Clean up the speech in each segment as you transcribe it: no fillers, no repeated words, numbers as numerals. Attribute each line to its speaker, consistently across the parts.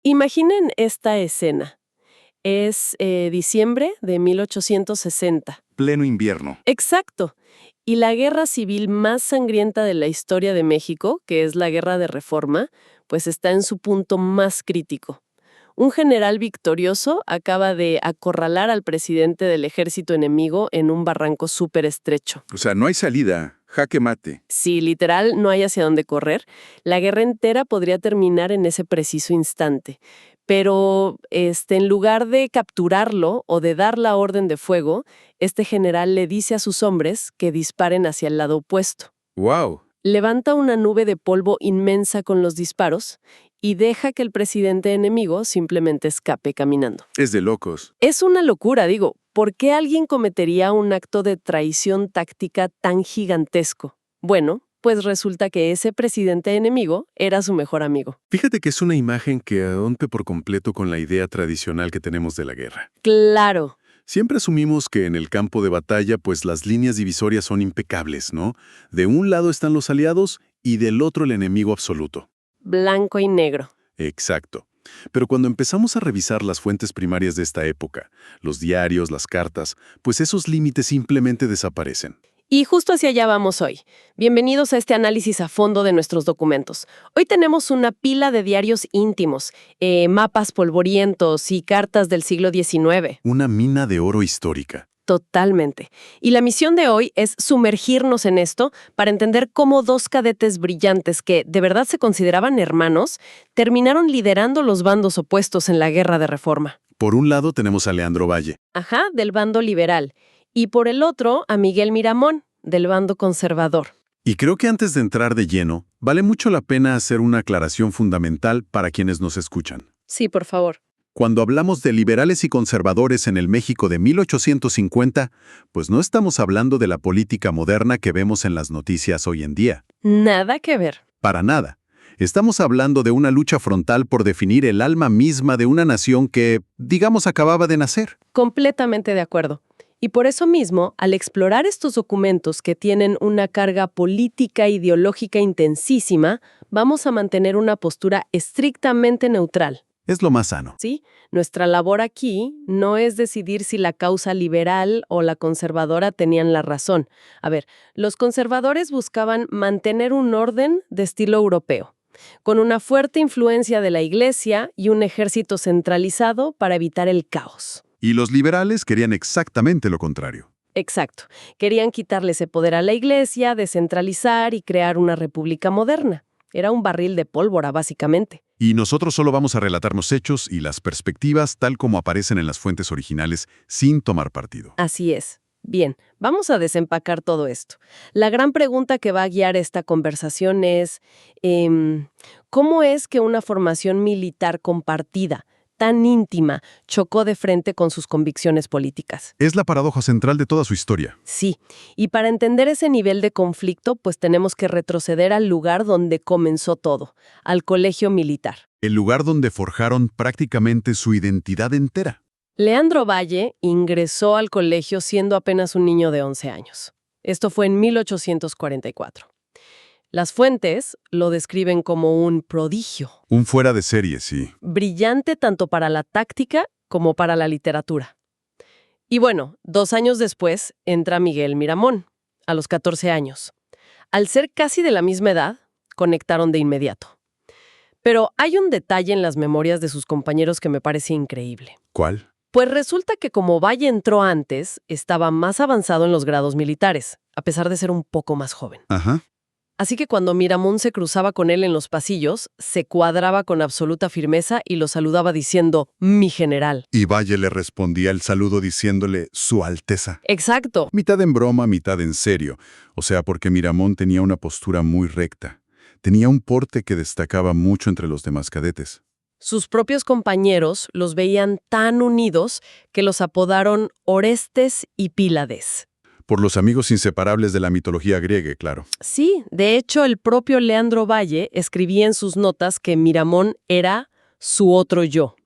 Speaker 1: Imaginen esta escena. Es diciembre de 1860.
Speaker 2: Pleno invierno.
Speaker 1: Exacto. Y la guerra civil más sangrienta de la historia de México, que es la Guerra de Reforma, pues está en su punto más crítico. Un general victorioso acaba de acorralar al presidente del ejército enemigo en un barranco súper estrecho.
Speaker 2: O sea, no hay salida. Jaque mate.
Speaker 1: Si literal no hay hacia dónde correr, la guerra entera podría terminar en ese preciso instante. Pero en lugar de capturarlo o de dar la orden de fuego, este general le dice a sus hombres que disparen hacia el lado opuesto.
Speaker 2: ¡Wow!
Speaker 1: Levanta una nube de polvo inmensa con los disparos y deja que el presidente enemigo simplemente escape caminando.
Speaker 2: Es de locos.
Speaker 1: Es una locura, digo. ¿Por qué alguien cometería un acto de traición táctica tan gigantesco? Bueno, pues resulta que ese presidente enemigo era su mejor amigo.
Speaker 3: Fíjate que es una imagen que rompe por completo con la idea tradicional que tenemos de la guerra.
Speaker 1: ¡Claro!
Speaker 3: Siempre asumimos que en el campo de batalla, pues las líneas divisorias son impecables, ¿no? De un lado están los aliados y del otro el enemigo absoluto.
Speaker 1: Blanco y negro.
Speaker 3: Exacto. Pero cuando empezamos a revisar las fuentes primarias de esta época, los diarios, las cartas, pues esos límites simplemente desaparecen.
Speaker 1: Y justo hacia allá vamos hoy. Bienvenidos a este análisis a fondo de nuestros documentos. Hoy tenemos una pila de diarios íntimos, mapas polvorientos y cartas del siglo XIX.
Speaker 3: Una mina de oro histórica.
Speaker 1: Totalmente. Y la misión de hoy es sumergirnos en esto para entender cómo dos cadetes brillantes que de verdad se consideraban hermanos terminaron liderando los bandos opuestos en la Guerra de Reforma.
Speaker 3: Por un lado tenemos a Leandro Valle.
Speaker 1: Ajá, del bando liberal. Y por el otro, a Miguel Miramón, del bando conservador.
Speaker 3: Y creo que antes de entrar de lleno, vale mucho la pena hacer una aclaración fundamental para quienes nos escuchan.
Speaker 1: Sí, por favor.
Speaker 3: Cuando hablamos de liberales y conservadores en el México de 1850, pues no estamos hablando de la política moderna que vemos en las noticias hoy en día.
Speaker 1: Nada que ver.
Speaker 3: Para nada. Estamos hablando de una lucha frontal por definir el alma misma de una nación que, digamos, acababa de nacer.
Speaker 1: Completamente de acuerdo. Y por eso mismo, al explorar estos documentos que tienen una carga política e ideológica intensísima, vamos a mantener una postura estrictamente neutral.
Speaker 3: Es lo más sano.
Speaker 1: ¿Sí? Nuestra labor aquí no es decidir si la causa liberal o la conservadora tenían la razón. A ver, los conservadores buscaban mantener un orden de estilo europeo, con una fuerte influencia de la Iglesia y un ejército centralizado para evitar el caos.
Speaker 3: Y los liberales querían exactamente lo contrario.
Speaker 1: Exacto. Querían quitarle ese poder a la Iglesia, descentralizar y crear una república moderna. Era un barril de pólvora, básicamente.
Speaker 3: Y nosotros solo vamos a relatarnos hechos y las perspectivas tal como aparecen en las fuentes originales, sin tomar partido.
Speaker 1: Así es. Bien, vamos a desempacar todo esto. La gran pregunta que va a guiar esta conversación es, ¿cómo es que una formación militar compartida, tan íntima, chocó de frente con sus convicciones políticas?
Speaker 3: Es la paradoja central de toda su historia.
Speaker 1: Sí, y para entender ese nivel de conflicto, pues tenemos que retroceder al lugar donde comenzó todo, al colegio militar.
Speaker 3: El lugar donde forjaron prácticamente su identidad entera.
Speaker 1: Leandro Valle ingresó al colegio siendo apenas un niño de 11 años. Esto fue en 1844. Las fuentes lo describen como un prodigio.
Speaker 3: Un fuera de serie, sí.
Speaker 1: Brillante tanto para la táctica como para la literatura. Y bueno, 2 años después entra Miguel Miramón, a los 14 años. Al ser casi de la misma edad, conectaron de inmediato. Pero hay un detalle en las memorias de sus compañeros que me parece increíble.
Speaker 3: ¿Cuál?
Speaker 1: Pues resulta que como Valle entró antes, estaba más avanzado en los grados militares, a pesar de ser un poco más joven.
Speaker 3: Ajá.
Speaker 1: Así que cuando Miramón se cruzaba con él en los pasillos, se cuadraba con absoluta firmeza y lo saludaba diciendo, «Mi general».
Speaker 3: Y Valle le respondía el saludo diciéndole, «Su Alteza».
Speaker 1: Exacto.
Speaker 3: Mitad en broma, mitad en serio. O sea, porque Miramón tenía una postura muy recta. Tenía un porte que destacaba mucho entre los demás cadetes.
Speaker 1: Sus propios compañeros los veían tan unidos que los apodaron Orestes y Pílades.
Speaker 3: Por los amigos inseparables de la mitología griega, claro.
Speaker 1: Sí, de hecho el propio Leandro Valle escribía en sus notas que Miramón era su otro yo.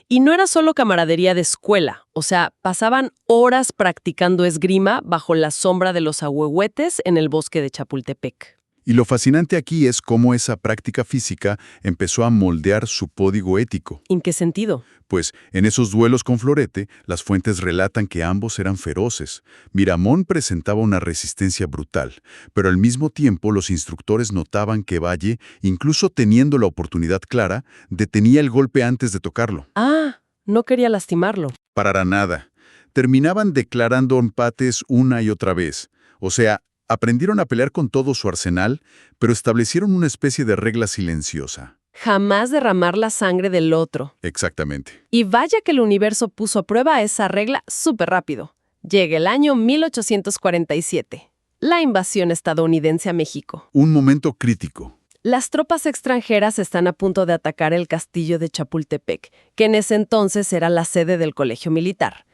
Speaker 1: Y no era solo camaradería de escuela, o sea, pasaban horas practicando esgrima bajo la sombra de los ahuehuetes en el bosque de Chapultepec.
Speaker 3: Y lo fascinante aquí es cómo esa práctica física empezó a moldear su código ético.
Speaker 1: ¿En qué sentido?
Speaker 3: Pues en esos duelos con Florete, las fuentes relatan que ambos eran feroces. Miramón presentaba una resistencia brutal, pero al mismo tiempo los instructores notaban que Valle, incluso teniendo la oportunidad clara, detenía el golpe antes de tocarlo.
Speaker 1: Ah, no quería lastimarlo.
Speaker 3: Para nada. Terminaban declarando empates una y otra vez. O sea, aprendieron a pelear con todo su arsenal, pero establecieron una especie de regla silenciosa.
Speaker 1: Jamás derramar la sangre del otro.
Speaker 3: Exactamente.
Speaker 1: Y vaya que el universo puso a prueba esa regla súper rápido. Llega el año 1847. La invasión estadounidense a México.
Speaker 3: Un momento crítico.
Speaker 1: Las tropas extranjeras están a punto de atacar el castillo de Chapultepec, que en ese entonces era la sede del colegio militar.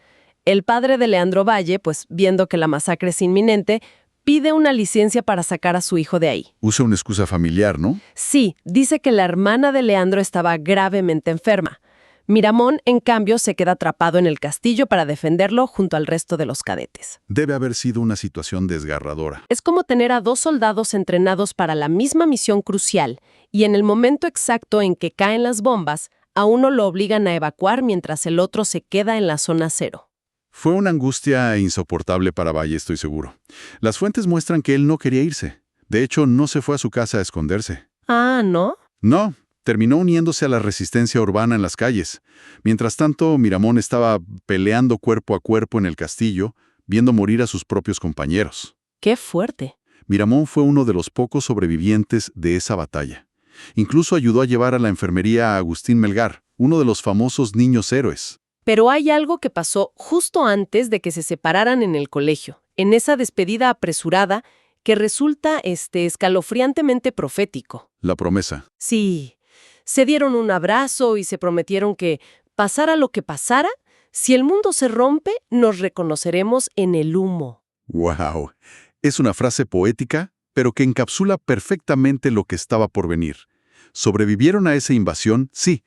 Speaker 1: El padre de Leandro Valle, pues viendo que la masacre es inminente, pide una licencia para sacar a su hijo de ahí.
Speaker 3: Usa una excusa familiar, ¿no?
Speaker 1: Sí, dice que la hermana de Leandro estaba gravemente enferma. Miramón, en cambio, se queda atrapado en el castillo para defenderlo junto al resto de los cadetes.
Speaker 3: Debe haber sido una situación desgarradora.
Speaker 1: Es como tener a dos soldados entrenados para la misma misión crucial, y en el momento exacto en que caen las bombas, a uno lo obligan a evacuar mientras el otro se queda en la zona cero.
Speaker 3: Fue una angustia insoportable para Valle, estoy seguro. Las fuentes muestran que él no quería irse. De hecho, no se fue a su casa a esconderse.
Speaker 1: Ah, ¿no?
Speaker 3: No, terminó uniéndose a la resistencia urbana en las calles. Mientras tanto, Miramón estaba peleando cuerpo a cuerpo en el castillo, viendo morir a sus propios compañeros.
Speaker 1: ¡Qué fuerte!
Speaker 3: Miramón fue uno de los pocos sobrevivientes de esa batalla. Incluso ayudó a llevar a la enfermería a Agustín Melgar, uno de los famosos niños héroes.
Speaker 1: Pero hay algo que pasó justo antes de que se separaran en el colegio, en esa despedida apresurada que resulta escalofriantemente profético.
Speaker 3: La promesa.
Speaker 1: Sí, se dieron un abrazo y se prometieron que, pasara lo que pasara, si el mundo se rompe, nos reconoceremos en el humo.
Speaker 3: ¡Wow! Es una frase poética, pero que encapsula perfectamente lo que estaba por venir. Sobrevivieron a esa invasión, sí,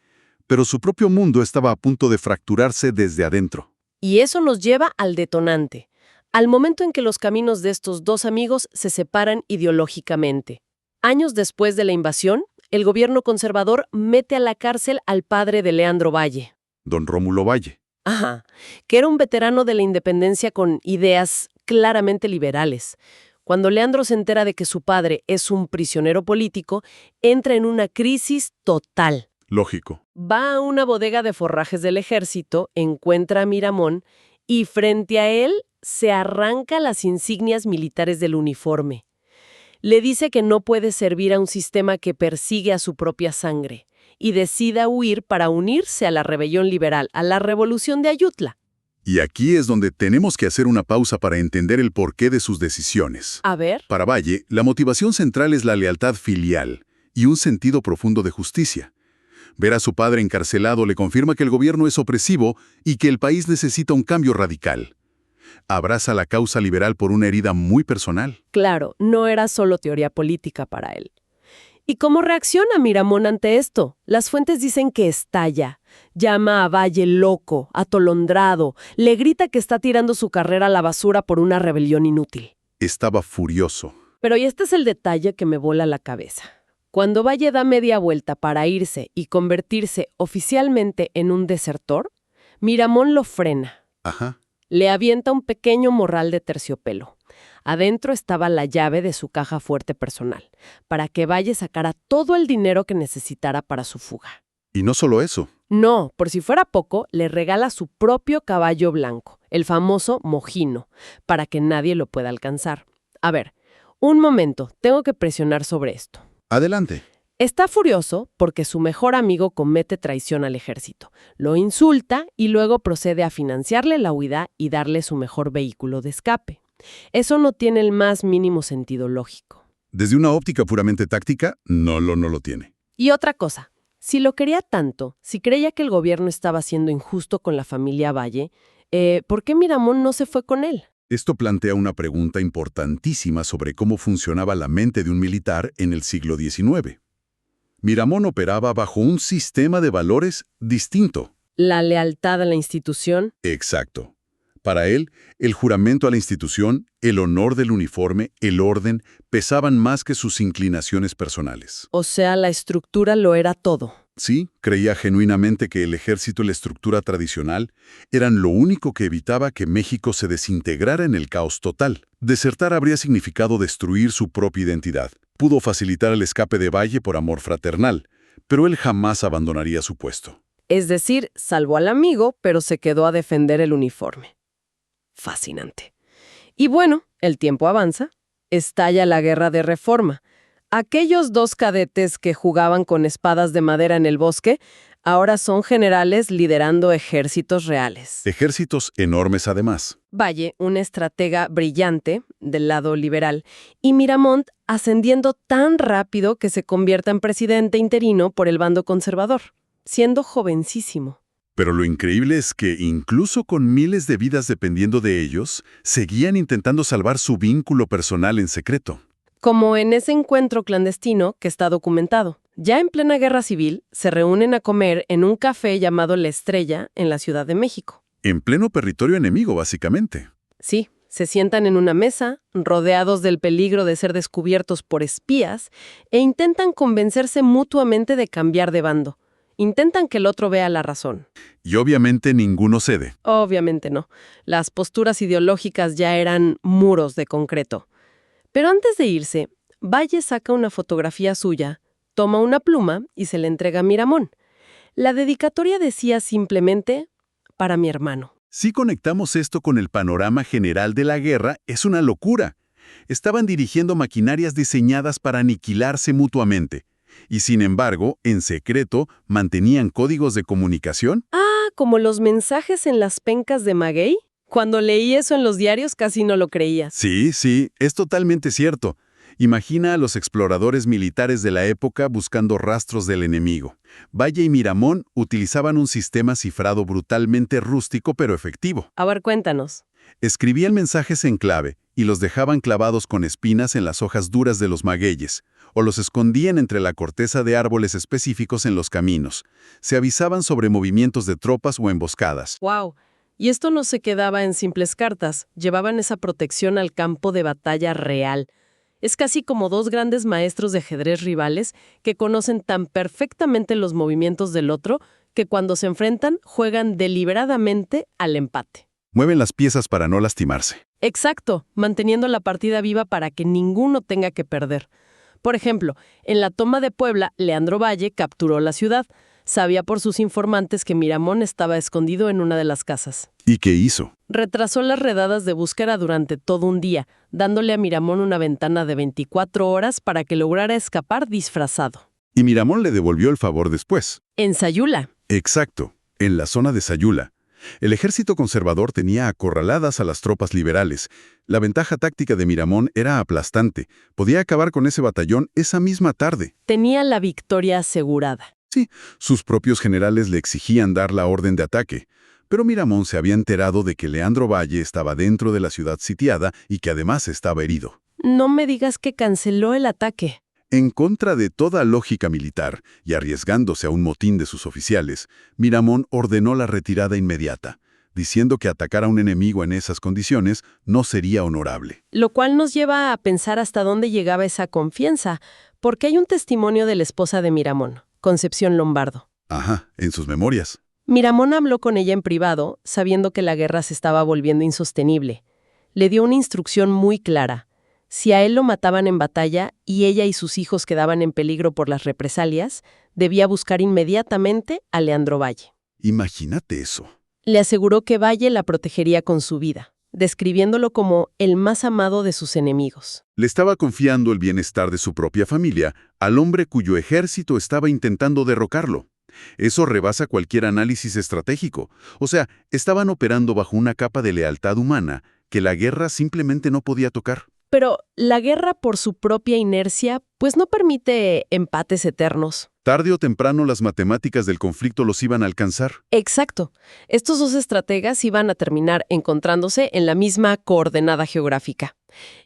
Speaker 3: pero su propio mundo estaba a punto de fracturarse desde adentro.
Speaker 1: Y eso nos lleva al detonante, al momento en que los caminos de estos dos amigos se separan ideológicamente. Años después de la invasión, el gobierno conservador mete a la cárcel al padre de Leandro Valle.
Speaker 3: Don Rómulo Valle.
Speaker 1: Ajá, que era un veterano de la independencia con ideas claramente liberales. Cuando Leandro se entera de que su padre es un prisionero político, entra en una crisis total.
Speaker 3: Lógico.
Speaker 1: Va a una bodega de forrajes del ejército, encuentra a Miramón y frente a él se arranca las insignias militares del uniforme. Le dice que no puede servir a un sistema que persigue a su propia sangre y decide huir para unirse a la rebelión liberal, a la revolución de Ayutla.
Speaker 3: Y aquí es donde tenemos que hacer una pausa para entender el porqué de sus decisiones.
Speaker 1: A ver.
Speaker 3: Para Valle, la motivación central es la lealtad filial y un sentido profundo de justicia. Ver a su padre encarcelado le confirma que el gobierno es opresivo y que el país necesita un cambio radical. Abraza la causa liberal por una herida muy personal.
Speaker 1: Claro, no era solo teoría política para él. ¿Y cómo reacciona Miramón ante esto? Las fuentes dicen que estalla. Llama a Valle loco, atolondrado, le grita que está tirando su carrera a la basura por una rebelión inútil.
Speaker 3: Estaba furioso.
Speaker 1: Pero y este es el detalle que me vuela la cabeza. Cuando Valle da media vuelta para irse y convertirse oficialmente en un desertor, Miramón lo frena.
Speaker 3: Ajá.
Speaker 1: Le avienta un pequeño morral de terciopelo. Adentro estaba la llave de su caja fuerte personal, para que Valle sacara todo el dinero que necesitara para su fuga.
Speaker 3: Y no solo eso.
Speaker 1: No, por si fuera poco, le regala su propio caballo blanco, el famoso Mojino, para que nadie lo pueda alcanzar. A ver, un momento, tengo que presionar sobre esto.
Speaker 3: Adelante.
Speaker 1: Está furioso porque su mejor amigo comete traición al ejército, lo insulta y luego procede a financiarle la huida y darle su mejor vehículo de escape. Eso no tiene el más mínimo sentido lógico.
Speaker 3: Desde una óptica puramente táctica, no lo tiene.
Speaker 1: Y otra cosa, si lo quería tanto, si creía que el gobierno estaba siendo injusto con la familia Valle, ¿por qué Miramón no se fue con él?
Speaker 3: Esto plantea una pregunta importantísima sobre cómo funcionaba la mente de un militar en el siglo XIX. Miramón operaba bajo un sistema de valores distinto.
Speaker 1: La lealtad a la institución.
Speaker 3: Exacto. Para él, el juramento a la institución, el honor del uniforme, el orden, pesaban más que sus inclinaciones personales.
Speaker 1: O sea, la estructura lo era todo.
Speaker 3: Sí, creía genuinamente que el ejército y la estructura tradicional eran lo único que evitaba que México se desintegrara en el caos total. Desertar habría significado destruir su propia identidad. Pudo facilitar el escape de Valle por amor fraternal, pero él jamás abandonaría su puesto.
Speaker 1: Es decir, salvó al amigo, pero se quedó a defender el uniforme. Fascinante. Y bueno, el tiempo avanza. Estalla la Guerra de Reforma. Aquellos dos cadetes que jugaban con espadas de madera en el bosque, ahora son generales liderando ejércitos reales.
Speaker 3: Ejércitos enormes además.
Speaker 1: Valle, un estratega brillante del lado liberal, y Miramont ascendiendo tan rápido que se convierta en presidente interino por el bando conservador, siendo jovencísimo.
Speaker 3: Pero lo increíble es que, incluso con miles de vidas dependiendo de ellos, seguían intentando salvar su vínculo personal en secreto.
Speaker 1: Como en ese encuentro clandestino que está documentado. Ya en plena guerra civil, se reúnen a comer en un café llamado La Estrella en la Ciudad de México.
Speaker 3: En pleno territorio enemigo, básicamente.
Speaker 1: Sí, se sientan en una mesa, rodeados del peligro de ser descubiertos por espías, e intentan convencerse mutuamente de cambiar de bando. Intentan que el otro vea la razón.
Speaker 3: Y obviamente ninguno cede.
Speaker 1: Obviamente no. Las posturas ideológicas ya eran muros de concreto. Pero antes de irse, Valle saca una fotografía suya, toma una pluma y se la entrega a Miramón. La dedicatoria decía simplemente, para mi hermano.
Speaker 3: Si conectamos esto con el panorama general de la guerra, es una locura. Estaban dirigiendo maquinarias diseñadas para aniquilarse mutuamente. Y sin embargo, en secreto, mantenían códigos de comunicación.
Speaker 1: Ah, como los mensajes en las pencas de maguey. Cuando leí eso en los diarios casi no lo creía.
Speaker 3: Sí, es totalmente cierto. Imagina a los exploradores militares de la época buscando rastros del enemigo. Valle y Miramón utilizaban un sistema cifrado brutalmente rústico pero efectivo.
Speaker 1: A ver, cuéntanos.
Speaker 3: Escribían mensajes en clave y los dejaban clavados con espinas en las hojas duras de los magueyes, o los escondían entre la corteza de árboles específicos en los caminos. Se avisaban sobre movimientos de tropas o emboscadas.
Speaker 1: ¡Wow! Y esto no se quedaba en simples cartas, llevaban esa protección al campo de batalla real. Es casi como dos grandes maestros de ajedrez rivales que conocen tan perfectamente los movimientos del otro que cuando se enfrentan juegan deliberadamente al empate.
Speaker 3: Mueven las piezas para no lastimarse.
Speaker 1: Exacto, manteniendo la partida viva para que ninguno tenga que perder. Por ejemplo, en la toma de Puebla, Leandro Valle capturó la ciudad. Sabía por sus informantes que Miramón estaba escondido en una de las casas.
Speaker 3: ¿Y qué hizo?
Speaker 1: Retrasó las redadas de búsqueda durante todo un día, dándole a Miramón una ventana de 24 horas para que lograra escapar disfrazado.
Speaker 3: Y Miramón le devolvió el favor después.
Speaker 1: En Sayula.
Speaker 3: Exacto, en la zona de Sayula. El ejército conservador tenía acorraladas a las tropas liberales. La ventaja táctica de Miramón era aplastante. Podía acabar con ese batallón esa misma tarde.
Speaker 1: Tenía la victoria asegurada.
Speaker 3: Sí, sus propios generales le exigían dar la orden de ataque. Pero Miramón se había enterado de que Leandro Valle estaba dentro de la ciudad sitiada y que además estaba herido.
Speaker 1: No me digas que canceló el ataque.
Speaker 3: En contra de toda lógica militar y arriesgándose a un motín de sus oficiales, Miramón ordenó la retirada inmediata, diciendo que atacar a un enemigo en esas condiciones no sería honorable.
Speaker 1: Lo cual nos lleva a pensar hasta dónde llegaba esa confianza, porque hay un testimonio de la esposa de Miramón, Concepción Lombardo.
Speaker 3: Ajá, en sus memorias.
Speaker 1: Miramón habló con ella en privado, sabiendo que la guerra se estaba volviendo insostenible. Le dio una instrucción muy clara. Si a él lo mataban en batalla y ella y sus hijos quedaban en peligro por las represalias, debía buscar inmediatamente a Leandro Valle.
Speaker 3: Imagínate eso.
Speaker 1: Le aseguró que Valle la protegería con su vida, describiéndolo como el más amado de sus enemigos.
Speaker 3: Le estaba confiando el bienestar de su propia familia al hombre cuyo ejército estaba intentando derrocarlo. Eso rebasa cualquier análisis estratégico. O sea, estaban operando bajo una capa de lealtad humana que la guerra simplemente no podía tocar.
Speaker 1: Pero la guerra por su propia inercia, pues no permite empates eternos.
Speaker 3: Tarde o temprano las matemáticas del conflicto los iban a alcanzar.
Speaker 1: Exacto. Estos dos estrategas iban a terminar encontrándose en la misma coordenada geográfica.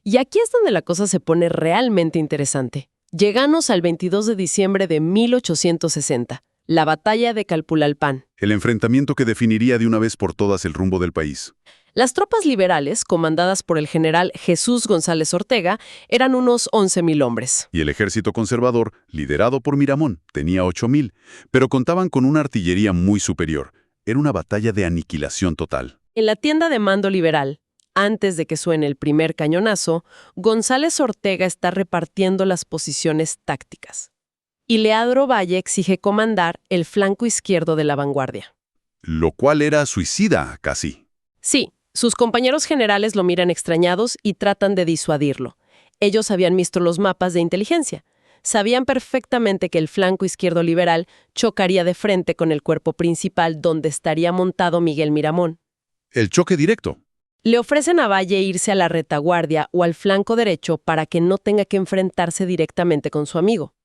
Speaker 1: Y aquí es donde la cosa se pone realmente interesante. Llegamos al 22 de diciembre de 1860, la batalla de Calpulalpan.
Speaker 3: El enfrentamiento que definiría de una vez por todas el rumbo del país.
Speaker 1: Las tropas liberales, comandadas por el general Jesús González Ortega, eran unos 11,000 hombres.
Speaker 3: Y el ejército conservador, liderado por Miramón, tenía 8,000, pero contaban con una artillería muy superior. Era una batalla de aniquilación total.
Speaker 1: En la tienda de mando liberal, antes de que suene el primer cañonazo, González Ortega está repartiendo las posiciones tácticas. Y Leandro Valle exige comandar el flanco izquierdo de la vanguardia.
Speaker 3: Lo cual era suicida, casi.
Speaker 1: Sí, sus compañeros generales lo miran extrañados y tratan de disuadirlo. Ellos habían visto los mapas de inteligencia. Sabían perfectamente que el flanco izquierdo liberal chocaría de frente con el cuerpo principal donde estaría montado Miguel Miramón.
Speaker 3: El choque directo.
Speaker 1: Le ofrecen a Valle irse a la retaguardia o al flanco derecho para que no tenga que enfrentarse directamente con su amigo.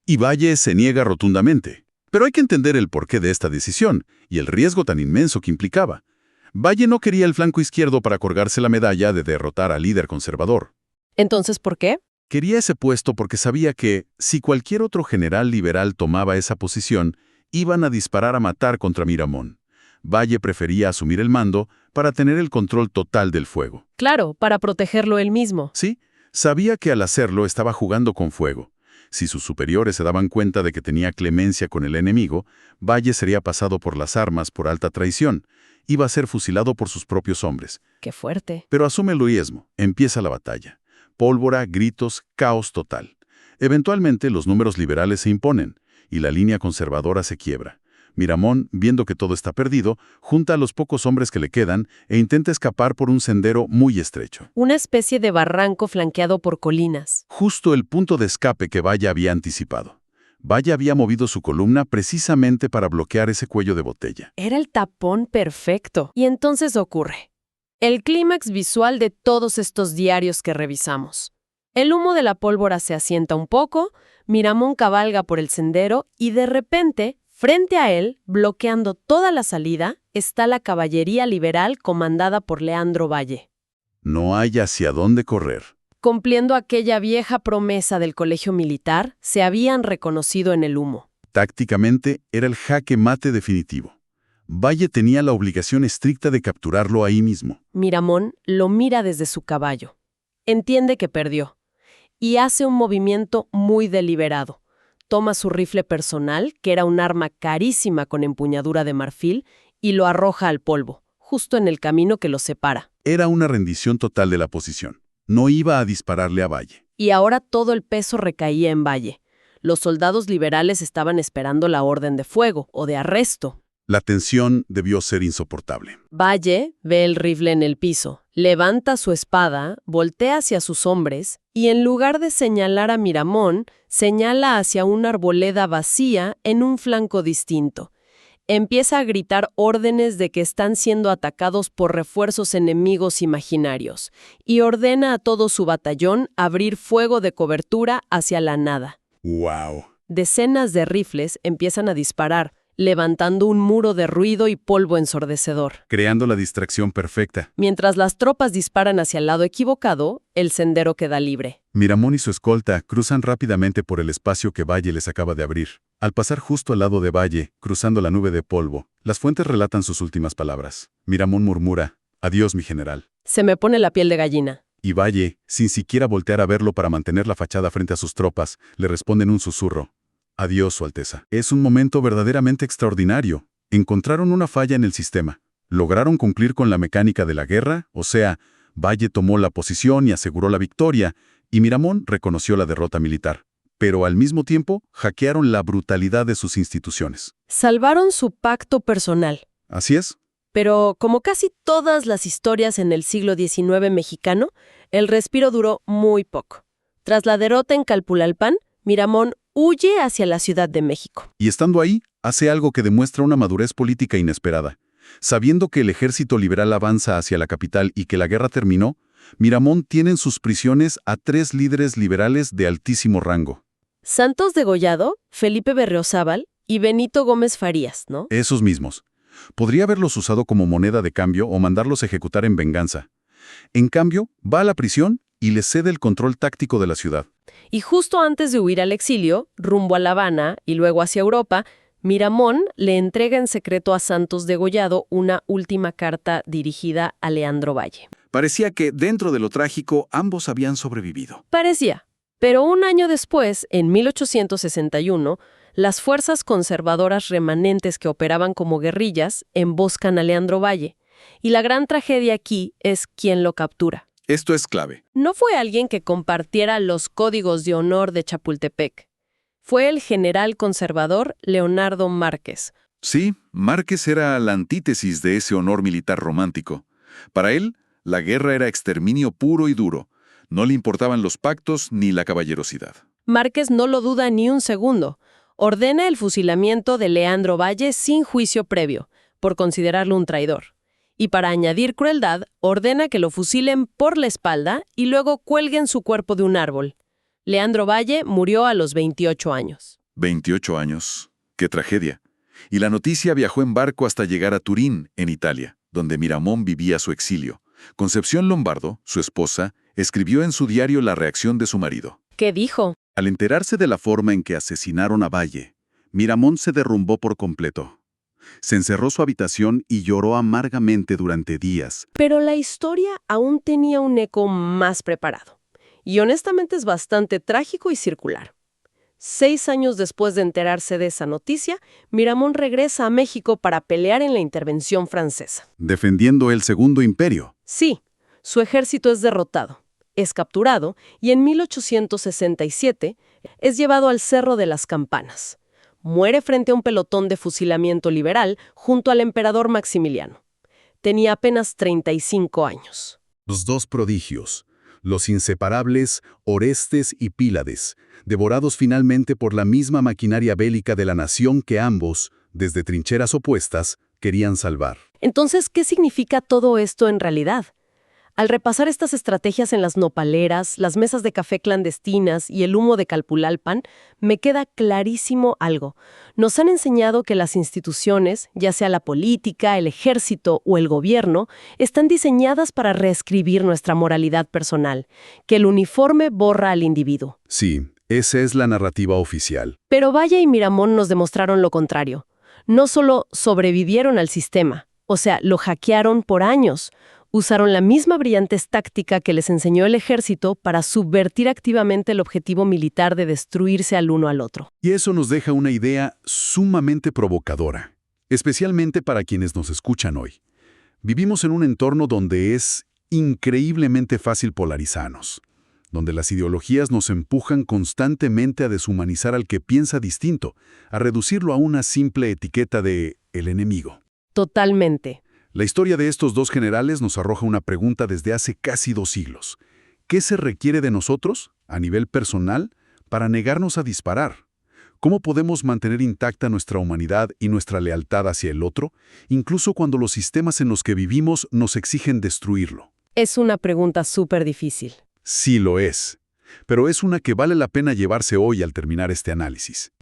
Speaker 3: Y Valle se niega rotundamente. Pero hay que entender el porqué de esta decisión y el riesgo tan inmenso que implicaba. Valle no quería el flanco izquierdo para colgarse la medalla de derrotar al líder conservador.
Speaker 1: ¿Entonces por qué?
Speaker 3: Quería ese puesto porque sabía que, si cualquier otro general liberal tomaba esa posición, iban a disparar a matar contra Miramón. Valle prefería asumir el mando para tener el control total del fuego.
Speaker 1: Claro, para protegerlo él mismo.
Speaker 3: Sí, sabía que al hacerlo estaba jugando con fuego. Si sus superiores se daban cuenta de que tenía clemencia con el enemigo, Valle sería pasado por las armas por alta traición. Iba a ser fusilado por sus propios hombres.
Speaker 1: ¡Qué fuerte!
Speaker 3: Pero asume el heroísmo. Empieza la batalla. Pólvora, gritos, caos total. Eventualmente los números liberales se imponen y la línea conservadora se quiebra. Miramón, viendo que todo está perdido, junta a los pocos hombres que le quedan e intenta escapar por un sendero muy estrecho.
Speaker 1: Una especie de barranco flanqueado por colinas.
Speaker 3: Justo el punto de escape que Valle había anticipado. Valle había movido su columna precisamente para bloquear ese cuello de botella.
Speaker 1: Era el tapón perfecto. Y entonces ocurre el clímax visual de todos estos diarios que revisamos. El humo de la pólvora se asienta un poco, Miramón cabalga por el sendero y de repente, frente a él, bloqueando toda la salida, está la caballería liberal comandada por Leandro Valle.
Speaker 3: No hay hacia dónde correr.
Speaker 1: Cumpliendo aquella vieja promesa del colegio militar, se habían reconocido en el humo.
Speaker 3: Tácticamente, era el jaque mate definitivo. Valle tenía la obligación estricta de capturarlo ahí mismo.
Speaker 1: Miramón lo mira desde su caballo. Entiende que perdió. Y hace un movimiento muy deliberado. Toma su rifle personal, que era un arma carísima con empuñadura de marfil, y lo arroja al polvo, justo en el camino que los separa.
Speaker 3: Era una rendición total de la posición. No iba a dispararle a Valle.
Speaker 1: Y ahora todo el peso recaía en Valle. Los soldados liberales estaban esperando la orden de fuego o de arresto.
Speaker 3: La tensión debió ser insoportable.
Speaker 1: Valle ve el rifle en el piso, levanta su espada, voltea hacia sus hombres y en lugar de señalar a Miramón, señala hacia una arboleda vacía en un flanco distinto. Empieza a gritar órdenes de que están siendo atacados por refuerzos enemigos imaginarios y ordena a todo su batallón abrir fuego de cobertura hacia la nada.
Speaker 3: ¡Wow!
Speaker 1: Decenas de rifles empiezan a disparar, levantando un muro de ruido y polvo ensordecedor.
Speaker 3: Creando la distracción perfecta.
Speaker 1: Mientras las tropas disparan hacia el lado equivocado, el sendero queda libre.
Speaker 3: Miramón y su escolta cruzan rápidamente por el espacio que Valle les acaba de abrir. Al pasar justo al lado de Valle, cruzando la nube de polvo, las fuentes relatan sus últimas palabras. Miramón murmura: «Adiós, mi general».
Speaker 1: Se me pone la piel de gallina.
Speaker 3: Y Valle, sin siquiera voltear a verlo para mantener la fachada frente a sus tropas, le responde en un susurro: «Adiós, Su Alteza». Es un momento verdaderamente extraordinario. Encontraron una falla en el sistema. Lograron cumplir con la mecánica de la guerra, o sea, Valle tomó la posición y aseguró la victoria, y Miramón reconoció la derrota militar. Pero al mismo tiempo, hackearon la brutalidad de sus instituciones.
Speaker 1: Salvaron su pacto personal.
Speaker 3: Así es.
Speaker 1: Pero, como casi todas las historias en el siglo XIX mexicano, el respiro duró muy poco. Tras la derrota en Calpulalpan, Miramón huye hacia la Ciudad de México.
Speaker 3: Y estando ahí, hace algo que demuestra una madurez política inesperada. Sabiendo que el ejército liberal avanza hacia la capital y que la guerra terminó, Miramón tiene en sus prisiones a 3 líderes liberales de altísimo rango.
Speaker 1: Santos Degollado, Felipe Berriozábal y Benito Gómez Farías, ¿no?
Speaker 3: Esos mismos. Podría haberlos usado como moneda de cambio o mandarlos a ejecutar en venganza. En cambio, va a la prisión y le cede el control táctico de la ciudad.
Speaker 1: Y justo antes de huir al exilio, rumbo a La Habana y luego hacia Europa, Miramón le entrega en secreto a Santos Degollado una última carta dirigida a Leandro Valle.
Speaker 2: Parecía que, dentro de lo trágico, ambos habían sobrevivido.
Speaker 1: Parecía, pero un año después, en 1861, las fuerzas conservadoras remanentes que operaban como guerrillas emboscan a Leandro Valle, y la gran tragedia aquí es quién lo captura.
Speaker 2: Esto es clave.
Speaker 1: No fue alguien que compartiera los códigos de honor de Chapultepec. Fue el general conservador Leonardo Márquez.
Speaker 2: Sí, Márquez era la antítesis de ese honor militar romántico. Para él, la guerra era exterminio puro y duro. No le importaban los pactos ni la caballerosidad.
Speaker 1: Márquez no lo duda ni un segundo. Ordena el fusilamiento de Leandro Valle sin juicio previo, por considerarlo un traidor. Y para añadir crueldad, ordena que lo fusilen por la espalda y luego cuelguen su cuerpo de un árbol. Leandro Valle murió a los 28 años.
Speaker 2: 28 años. ¡Qué tragedia! Y la noticia viajó en barco hasta llegar a Turín, en Italia, donde Miramón vivía su exilio. Concepción Lombardo, su esposa, escribió en su diario la reacción de su marido.
Speaker 1: ¿Qué dijo?
Speaker 3: Al enterarse de la forma en que asesinaron a Valle, Miramón se derrumbó por completo. Se encerró en su habitación y lloró amargamente durante días.
Speaker 1: Pero la historia aún tenía un eco más preparado. Y honestamente es bastante trágico y circular. 6 años después de enterarse de esa noticia, Miramón regresa a México para pelear en la intervención francesa.
Speaker 3: Defendiendo el Segundo Imperio.
Speaker 1: Sí, su ejército es derrotado, es capturado y en 1867 es llevado al Cerro de las Campanas. Muere frente a un pelotón de fusilamiento liberal junto al emperador Maximiliano. Tenía apenas 35 años.
Speaker 3: Los dos prodigios, los inseparables Orestes y Pílades, devorados finalmente por la misma maquinaria bélica de la nación que ambos, desde trincheras opuestas, querían salvar.
Speaker 1: Entonces, ¿qué significa todo esto en realidad? Al repasar estas estrategias en las nopaleras, las mesas de café clandestinas y el humo de Calpulalpan, me queda clarísimo algo. Nos han enseñado que las instituciones, ya sea la política, el ejército o el gobierno, están diseñadas para reescribir nuestra moralidad personal, que el uniforme borra al individuo.
Speaker 3: Sí, esa es la narrativa oficial.
Speaker 1: Pero Valle y Miramón nos demostraron lo contrario. No solo sobrevivieron al sistema, o sea, lo hackearon por años. Usaron la misma brillante táctica que les enseñó el ejército para subvertir activamente el objetivo militar de destruirse al uno al otro.
Speaker 3: Y eso nos deja una idea sumamente provocadora, especialmente para quienes nos escuchan hoy. Vivimos en un entorno donde es increíblemente fácil polarizarnos, donde las ideologías nos empujan constantemente a deshumanizar al que piensa distinto, a reducirlo a una simple etiqueta de el enemigo.
Speaker 1: Totalmente.
Speaker 3: La historia de estos dos generales nos arroja una pregunta desde hace casi 2 siglos. ¿Qué se requiere de nosotros, a nivel personal, para negarnos a disparar? ¿Cómo podemos mantener intacta nuestra humanidad y nuestra lealtad hacia el otro, incluso cuando los sistemas en los que vivimos nos exigen destruirlo?
Speaker 1: Es una pregunta súper difícil.
Speaker 3: Sí lo es, pero es una que vale la pena llevarse hoy al terminar este análisis.